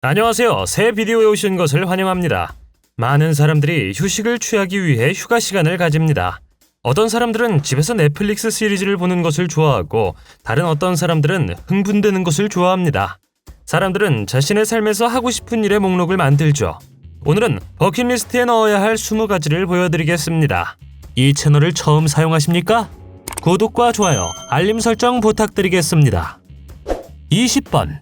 안녕하세요. 새 비디오에 오신 것을 환영합니다. 많은 사람들이 휴식을 취하기 위해 휴가 시간을 가집니다. 어떤 사람들은 집에서 넷플릭스 시리즈를 보는 것을 좋아하고 다른 어떤 사람들은 흥분되는 것을 좋아합니다. 사람들은 자신의 삶에서 하고 싶은 일의 목록을 만들죠. 오늘은 버킷리스트에 넣어야 할 20가지를 보여드리겠습니다. 이 채널을 처음 사용하십니까? 구독과 좋아요, 알림 설정 부탁드리겠습니다. 20번.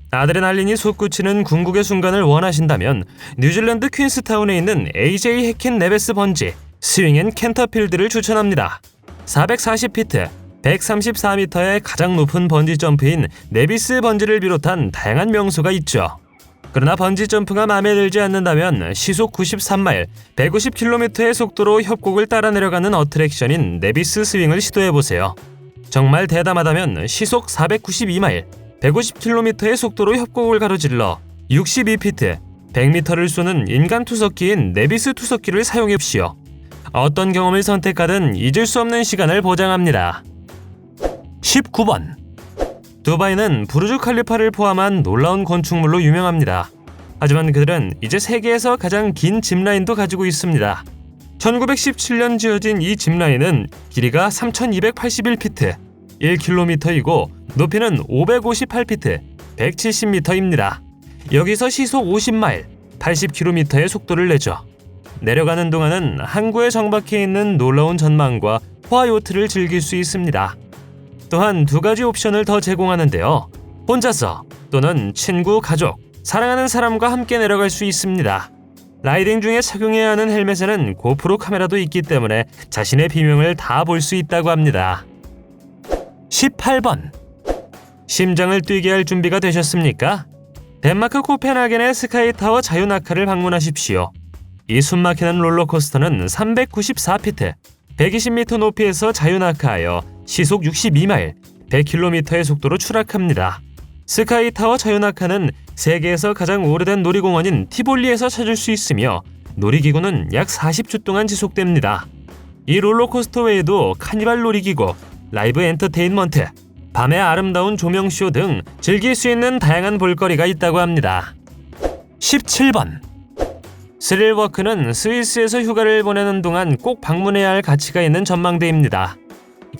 아드레날린이 솟구치는 궁극의 순간을 원하신다면 뉴질랜드 퀸스타운에 있는 AJ 해킨 네베스 번지 스윙 앤 켄터필드를 추천합니다. 440피트, 134m의 가장 높은 번지 점프인 네비스 번지를 비롯한 다양한 명소가 있죠. 그러나 번지 점프가 마음에 들지 않는다면 시속 93마일, 150km의 속도로 협곡을 따라 내려가는 어트랙션인 네비스 스윙을 시도해보세요. 정말 대담하다면 시속 492마일, 150km의 속도로 협곡을 가로질러 62피트, 100m를 쏘는 인간 투석기인 네비스 투석기를 사용해보시오. 어떤 경험을 선택하든 잊을 수 없는 시간을 보장합니다. 19번. 두바이는 부르주 칼리파를 포함한 놀라운 건축물로 유명합니다. 하지만 그들은 이제 세계에서 가장 긴 짚라인도 가지고 있습니다. 1917년 지어진 이 짚라인은 길이가 3281피트, 1km이고 높이는 558피트, 170m입니다. 여기서 시속 50마일, 80km의 속도를 내죠. 내려가는 동안은 항구에 정박해 있는 놀라운 전망과 호화요트를 즐길 수 있습니다. 또한 2가지 옵션을 더 제공하는데요. 혼자서 또는 친구, 가족, 사랑하는 사람과 함께 내려갈 수 있습니다. 라이딩 중에 착용해야 하는 헬멧에는 고프로 카메라도 있기 때문에 자신의 비명을 다 볼 수 있다고 합니다. 18번. 심장을 뛰게 할 준비가 되셨습니까? 덴마크 코펜하겐의 스카이타워 자유낙하를 방문하십시오. 이 숨막히는 롤러코스터는 394피트, 120m 높이에서 자유낙하하여 시속 62마일, 100km의 속도로 추락합니다. 스카이타워 자유낙하는 세계에서 가장 오래된 놀이공원인 티볼리에서 찾을 수 있으며 놀이기구는 약 40초 동안 지속됩니다. 이 롤러코스터 외에도 카니발 놀이기구, 라이브 엔터테인먼트, 밤의 아름다운 조명쇼 등 즐길 수 있는 다양한 볼거리가 있다고 합니다. 17번. 스릴워크는 스위스에서 휴가를 보내는 동안 꼭 방문해야 할 가치가 있는 전망대입니다.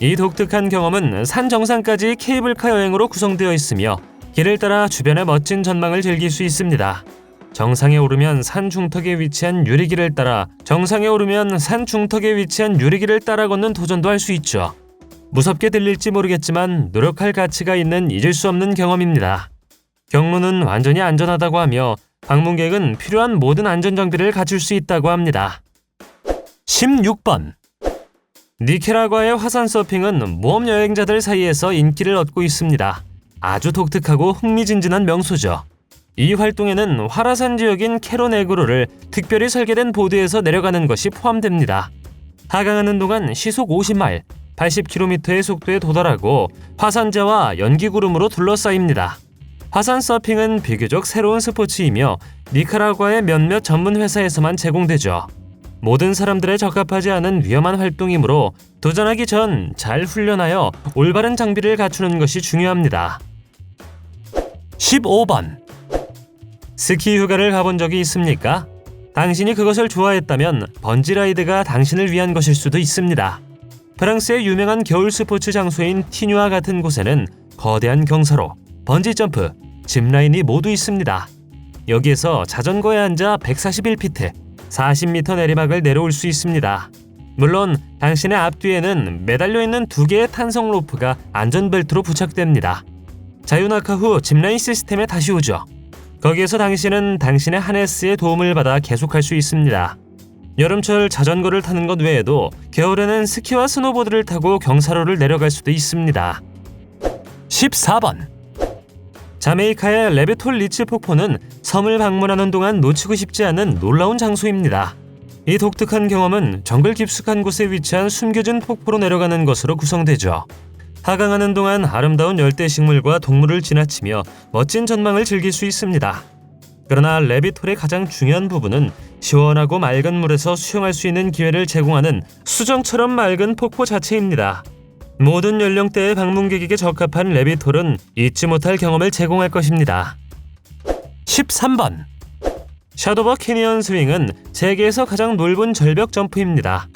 이 독특한 경험은 산 정상까지 케이블카 여행으로 구성되어 있으며 길을 따라 주변의 멋진 전망을 즐길 수 있습니다. 정상에 오르면 산 중턱에 위치한 유리길을 따라 걷는 도전도 할 수 있죠. 무섭게 들릴지 모르겠지만 노력할 가치가 있는 잊을 수 없는 경험입니다. 경로는 완전히 안전하다고 하며 방문객은 필요한 모든 안전장비를 갖출 수 있다고 합니다. 16번. 니케라과의 화산 서핑은 모험 여행자들 사이에서 인기를 얻고 있습니다. 아주 독특하고 흥미진진한 명소죠. 이 활동에는 활화산 지역인 캐로네그로를 특별히 설계된 보드에서 내려가는 것이 포함됩니다. 하강하는 동안 시속 50마일, 80km의 속도에 도달하고 화산재와 연기구름으로 둘러싸입니다. 화산 서핑은 비교적 새로운 스포츠이며 니카라과의 몇몇 전문 회사에서만 제공되죠. 모든 사람들에 적합하지 않은 위험한 활동이므로 도전하기 전 잘 훈련하여 올바른 장비를 갖추는 것이 중요합니다. 15번. 스키 휴가를 가본 적이 있습니까? 당신이 그것을 좋아했다면 번지라이드가 당신을 위한 것일 수도 있습니다. 프랑스의 유명한 겨울 스포츠 장소인 티뉴와 같은 곳에는 거대한 경사로, 번지점프, 짚라인이 모두 있습니다. 여기에서 자전거에 앉아 141피트, 40m 내리막을 내려올 수 있습니다. 물론 당신의 앞뒤에는 매달려 있는 2개의 탄성 로프가 안전벨트로 부착됩니다. 자유낙하 후 짚라인 시스템에 다시 오죠. 거기에서 당신은 당신의 하네스의 도움을 받아 계속할 수 있습니다. 여름철 자전거를 타는 것 외에도 겨울에는 스키와 스노보드를 타고 경사로를 내려갈 수도 있습니다. 14번. 자메이카의 레비톨 리츠 폭포는 섬을 방문하는 동안 놓치고 싶지 않은 놀라운 장소입니다. 이 독특한 경험은 정글 깊숙한 곳에 위치한 숨겨진 폭포로 내려가는 것으로 구성되죠. 하강하는 동안 아름다운 열대식물과 동물을 지나치며 멋진 전망을 즐길 수 있습니다. 그러나 레비톨의 가장 중요한 부분은 시원하고 맑은 물에서 수영할 수 있는 기회를 제공하는 수정처럼 맑은 폭포 자체입니다. 모든 연령대의 방문객에게 적합한 레비톨은 잊지 못할 경험을 제공할 것입니다. 13번. 샤도버 캐니언 스윙은 세계에서 가장 넓은 절벽 점프입니다.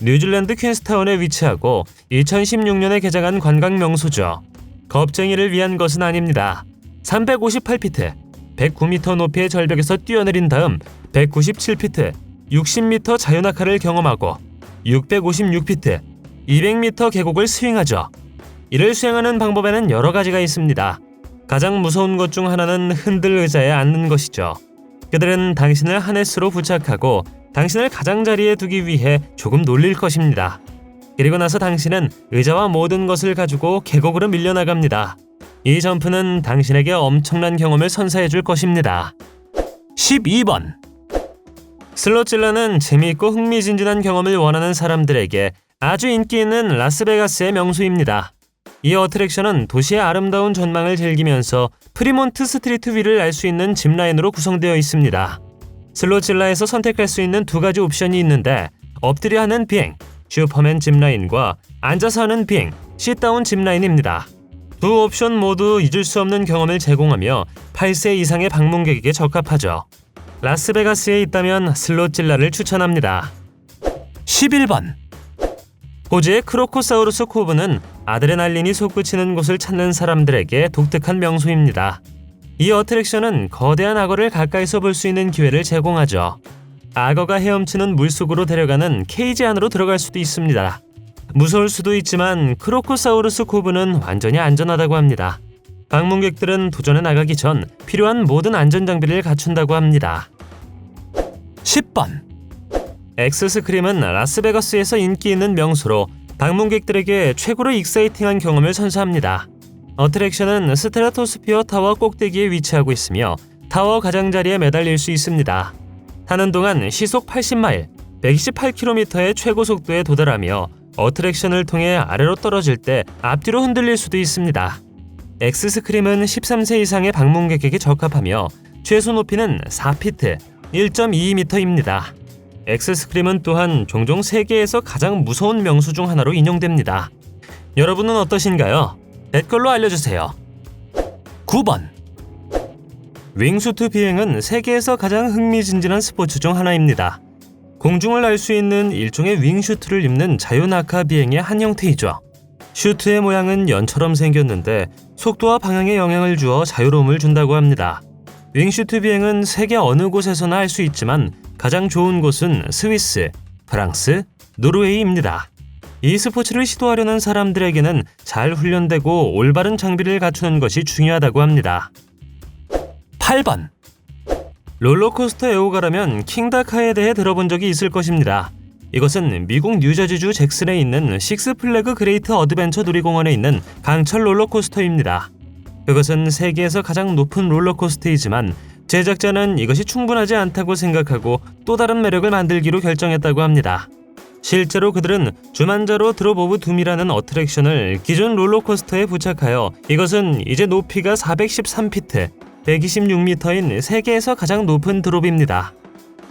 뉴질랜드 퀸스타운에 위치하고 2016년에 개장한 관광 명소죠. 겁쟁이를 위한 것은 아닙니다. 358피트, 109m 높이의 절벽에서 뛰어내린 다음 197피트, 60m 자유낙하를 경험하고 656피트, 200m 계곡을 스윙하죠. 이를 수행하는 방법에는 여러 가지가 있습니다. 가장 무서운 것 중 하나는 흔들 의자에 앉는 것이죠. 그들은 당신을 하네스로 부착하고 당신을 가장자리에 두기 위해 조금 놀릴 것입니다. 그리고 나서 당신은 의자와 모든 것을 가지고 계곡으로 밀려나갑니다. 이 점프는 당신에게 엄청난 경험을 선사해 줄 것입니다. 12번. 슬롯질러는 재미있고 흥미진진한 경험을 원하는 사람들에게 아주 인기 있는 라스베가스의 명소입니다. 이 어트랙션은 도시의 아름다운 전망을 즐기면서 프리몬트 스트리트 위를 알 수 있는 짚라인으로 구성되어 있습니다. 슬롯질라에서 선택할 수 있는 두 가지 옵션이 있는데 엎드려 하는 비행, 슈퍼맨 짚라인과 앉아서 하는 비행, 싯다운 짚라인입니다. 두 옵션 모두 잊을 수 없는 경험을 제공하며 8세 이상의 방문객에게 적합하죠. 라스베가스에 있다면 슬롯질라를 추천합니다. 11번. 호주의 크로코사우루스 코브는 아드레날린이 솟구치는 곳을 찾는 사람들에게 독특한 명소입니다. 이 어트랙션은 거대한 악어를 가까이서 볼 수 있는 기회를 제공하죠. 악어가 헤엄치는 물속으로 데려가는 케이지 안으로 들어갈 수도 있습니다. 무서울 수도 있지만 크로코사우루스 코브는 완전히 안전하다고 합니다. 방문객들은 도전에 나가기 전 필요한 모든 안전장비를 갖춘다고 합니다. 10번. 엑스스크림은 라스베가스에서 인기 있는 명소로 방문객들에게 최고로 익사이팅한 경험을 선사합니다. 어트랙션은 스트라토스피어 타워 꼭대기에 위치하고 있으며 타워 가장자리에 매달릴 수 있습니다. 타는 동안 시속 80마일, 128km의 최고 속도에 도달하며 어트랙션을 통해 아래로 떨어질 때 앞뒤로 흔들릴 수도 있습니다. 엑스스크림은 13세 이상의 방문객에게 적합하며 최소 높이는 4피트, 1.22m입니다. 엑스스크림은 또한 종종 세계에서 가장 무서운 명소 중 하나로 인용됩니다. 여러분은 어떠신가요? 댓글로 알려주세요. 9번. 윙슈트 비행은 세계에서 가장 흥미진진한 스포츠 중 하나입니다. 공중을 날 수 있는 일종의 윙슈트를 입는 자유낙하 비행의 한 형태이죠. 슈트의 모양은 연처럼 생겼는데 속도와 방향에 영향을 주어 자유로움을 준다고 합니다. 윙슈트 비행은 세계 어느 곳에서나 할 수 있지만 가장 좋은 곳은 스위스, 프랑스, 노르웨이입니다. 이 스포츠를 시도하려는 사람들에게는 잘 훈련되고 올바른 장비를 갖추는 것이 중요하다고 합니다. 8번. 롤러코스터 애호가라면 킹다카에 대해 들어본 적이 있을 것입니다. 이것은 미국 뉴저지주 잭슨에 있는 식스플래그 그레이트 어드벤처 놀이공원에 있는 강철 롤러코스터입니다. 그것은 세계에서 가장 높은 롤러코스터이지만 제작자는 이것이 충분하지 않다고 생각하고 또 다른 매력을 만들기로 결정했다고 합니다. 실제로 그들은 주만자로 드롭 오브 둠이라는 어트랙션을 기존 롤러코스터에 부착하여 이것은 이제 높이가 413피트, 126m인 세계에서 가장 높은 드롭입니다.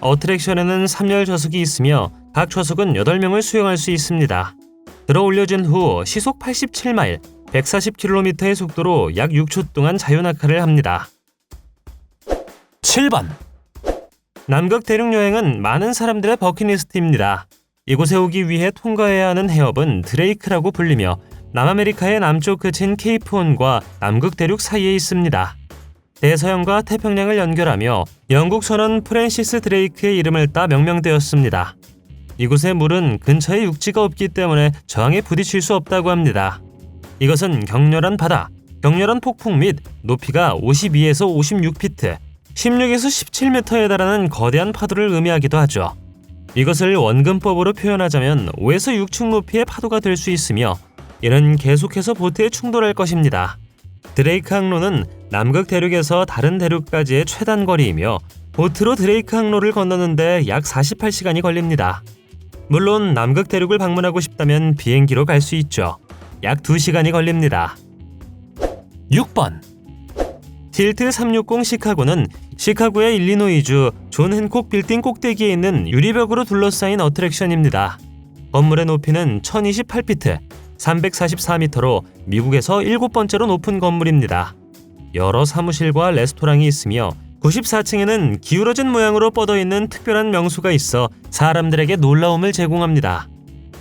어트랙션에는 3열 좌석이 있으며 각 좌석은 8명을 수용할 수 있습니다. 들어 올려진 후 시속 87마일, 140km의 속도로 약 6초 동안 자유낙하를 합니다. 7번. 남극 대륙 여행은 많은 사람들의 버킷리스트입니다. 이곳에 오기 위해 통과해야 하는 해협은 드레이크라고 불리며 남아메리카의 남쪽 끝인 케이프온과 남극 대륙 사이에 있습니다. 대서양과 태평양을 연결하며 영국 선원 프랜시스 드레이크의 이름을 따 명명되었습니다. 이곳의 물은 근처에 육지가 없기 때문에 저항에 부딪힐 수 없다고 합니다. 이것은 격렬한 바다, 격렬한 폭풍 및 높이가 52에서 56피트, 16에서 17m에 달하는 거대한 파도를 의미하기도 하죠. 이것을 원근법으로 표현하자면 5에서 6층 높이의 파도가 될 수 있으며 이는 계속해서 보트에 충돌할 것입니다. 드레이크 항로는 남극 대륙에서 다른 대륙까지의 최단 거리이며 보트로 드레이크 항로를 건너는데 약 48시간이 걸립니다. 물론 남극 대륙을 방문하고 싶다면 비행기로 갈 수 있죠. 약 2시간이 걸립니다. 6번. 틸트 360 시카고는 시카고의 일리노이주 존 핸콕 빌딩 꼭대기에 있는 유리벽으로 둘러싸인 어트랙션입니다. 건물의 높이는 1028피트, 344m로 미국에서 7번째로 높은 건물입니다. 여러 사무실과 레스토랑이 있으며 94층에는 기울어진 모양으로 뻗어있는 특별한 명소가 있어 사람들에게 놀라움을 제공합니다.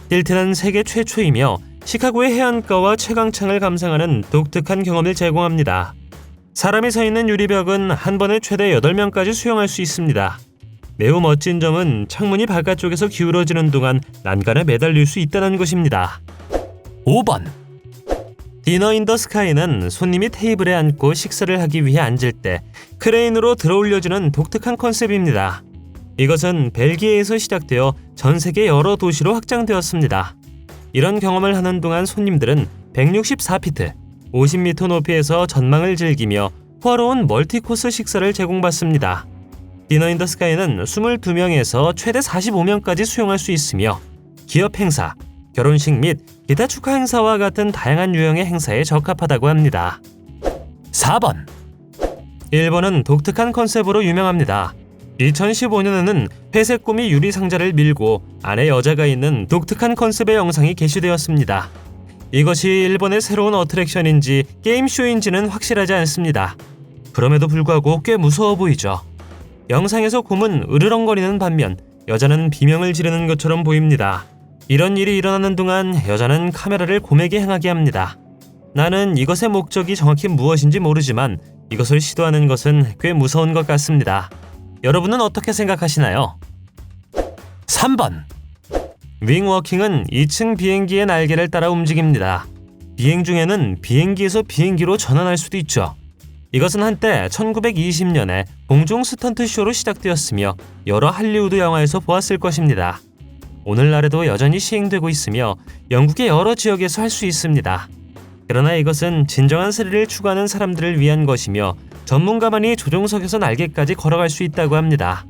틸트는 세계 최초이며 시카고의 해안가와 채광창을 감상하는 독특한 경험을 제공합니다. 사람이 서 있는 유리벽은 한 번에 최대 8명까지 수용할 수 있습니다. 매우 멋진 점은 창문이 바깥쪽에서 기울어지는 동안 난간에 매달릴 수 있다는 것입니다. 5번 디너 인 더 스카이는 손님이 테이블에 앉고 식사를 하기 위해 앉을 때 크레인으로 들어올려주는 독특한 컨셉입니다. 이것은 벨기에에서 시작되어 전 세계 여러 도시로 확장되었습니다. 이런 경험을 하는 동안 손님들은 164피트, 50m 높이에서 전망을 즐기며 호화로운 멀티코스 식사를 제공받습니다. 디너 인 더 스카이는 22명에서 최대 45명까지 수용할 수 있으며 기업 행사, 결혼식 및 기타 축하 행사와 같은 다양한 유형의 행사에 적합하다고 합니다. 4번 일본은 독특한 컨셉으로 유명합니다. 2015년에는 회색 꼬미 유리 상자를 밀고 안에 여자가 있는 독특한 컨셉의 영상이 게시되었습니다. 이것이 일본의 새로운 어트랙션인지 게임쇼인지는 확실하지 않습니다. 그럼에도 불구하고 꽤 무서워 보이죠. 영상에서 곰은 으르렁거리는 반면 여자는 비명을 지르는 것처럼 보입니다. 이런 일이 일어나는 동안 여자는 카메라를 곰에게 향하게 합니다. 나는 이것의 목적이 정확히 무엇인지 모르지만 이것을 시도하는 것은 꽤 무서운 것 같습니다. 여러분은 어떻게 생각하시나요? 3번 윙워킹은 2층 비행기의 날개를 따라 움직입니다. 비행 중에는 비행기에서 비행기로 전환할 수도 있죠. 이것은 한때 1920년에 공중 스턴트쇼로 시작되었으며 여러 할리우드 영화에서 보았을 것입니다. 오늘날에도 여전히 시행되고 있으며 영국의 여러 지역에서 할 수 있습니다. 그러나 이것은 진정한 스릴을 추구하는 사람들을 위한 것이며 전문가만이 조종석에서 날개까지 걸어갈 수 있다고 합니다.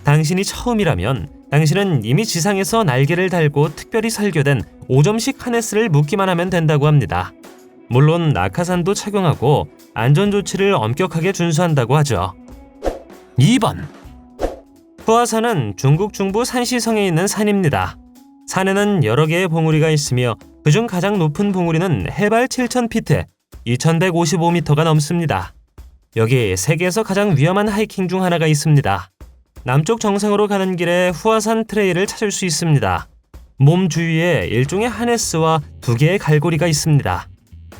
당신이 처음이라면 당신은 이미 지상에서 날개를 달고 특별히 설계된 5점씩 하네스를 묶기만 하면 된다고 합니다. 물론 낙하산도 착용하고 안전조치를 엄격하게 준수한다고 하죠. 2번 후아산은 중국 중부 산시성에 있는 산입니다. 산에는 여러 개의 봉우리가 있으며 그중 가장 높은 봉우리는 해발 7,000피트, 2,155m가 넘습니다. 여기 세계에서 가장 위험한 하이킹 중 하나가 있습니다. 남쪽 정상으로 가는 길에 후아산 트레일을 찾을 수 있습니다. 몸 주위에 일종의 하네스와 2개의 갈고리가 있습니다.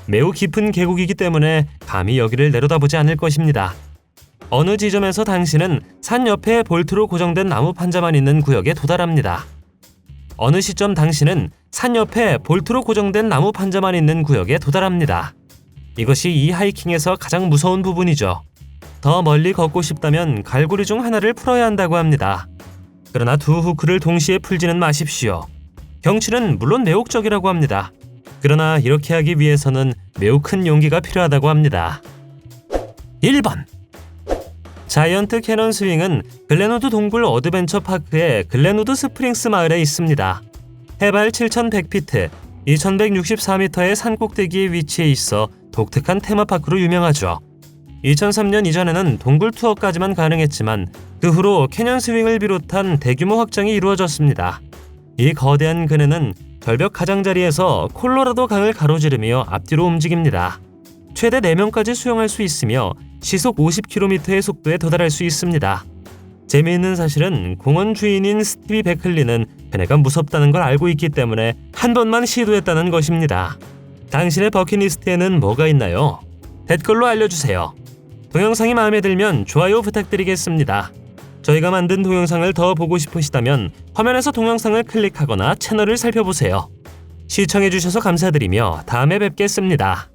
매우 깊은 계곡이기 때문에 감히 여기를 내려다보지 않을 것입니다. 어느 지점에서 당신은 산 옆에 볼트로 고정된 나무 판자만 있는 구역에 도달합니다. 어느 시점 당신은 산 옆에 볼트로 고정된 나무 판자만 있는 구역에 도달합니다. 이것이 이 하이킹에서 가장 무서운 부분이죠. 더 멀리 걷고 싶다면 갈고리 중 하나를 풀어야 한다고 합니다. 그러나 두 후크를 동시에 풀지는 마십시오. 경치는 물론 매혹적이라고 합니다. 그러나 이렇게 하기 위해서는 매우 큰 용기가 필요하다고 합니다. 1번 자이언트 캐논 스윙은 글렌우드 동굴 어드벤처 파크의 글렌우드 스프링스 마을에 있습니다. 해발 7,100피트, 2,164m의 산꼭대기에 위치해 있어 독특한 테마파크로 유명하죠. 2003년 이전에는 동굴 투어까지만 가능했지만 그 후로 캐년 스윙을 비롯한 대규모 확장이 이루어졌습니다. 이 거대한 그네는 절벽 가장자리에서 콜로라도 강을 가로지르며 앞뒤로 움직입니다. 최대 4명까지 수용할 수 있으며 시속 50km의 속도에 도달할 수 있습니다. 재미있는 사실은 공원 주인인 스티비 베클리는 그네가 무섭다는 걸 알고 있기 때문에 한 번만 시도했다는 것입니다. 당신의 버킷리스트에는 뭐가 있나요? 댓글로 알려주세요. 동영상이 마음에 들면 좋아요 부탁드리겠습니다. 저희가 만든 동영상을 더 보고 싶으시다면 화면에서 동영상을 클릭하거나 채널을 살펴보세요. 시청해주셔서 감사드리며 다음에 뵙겠습니다.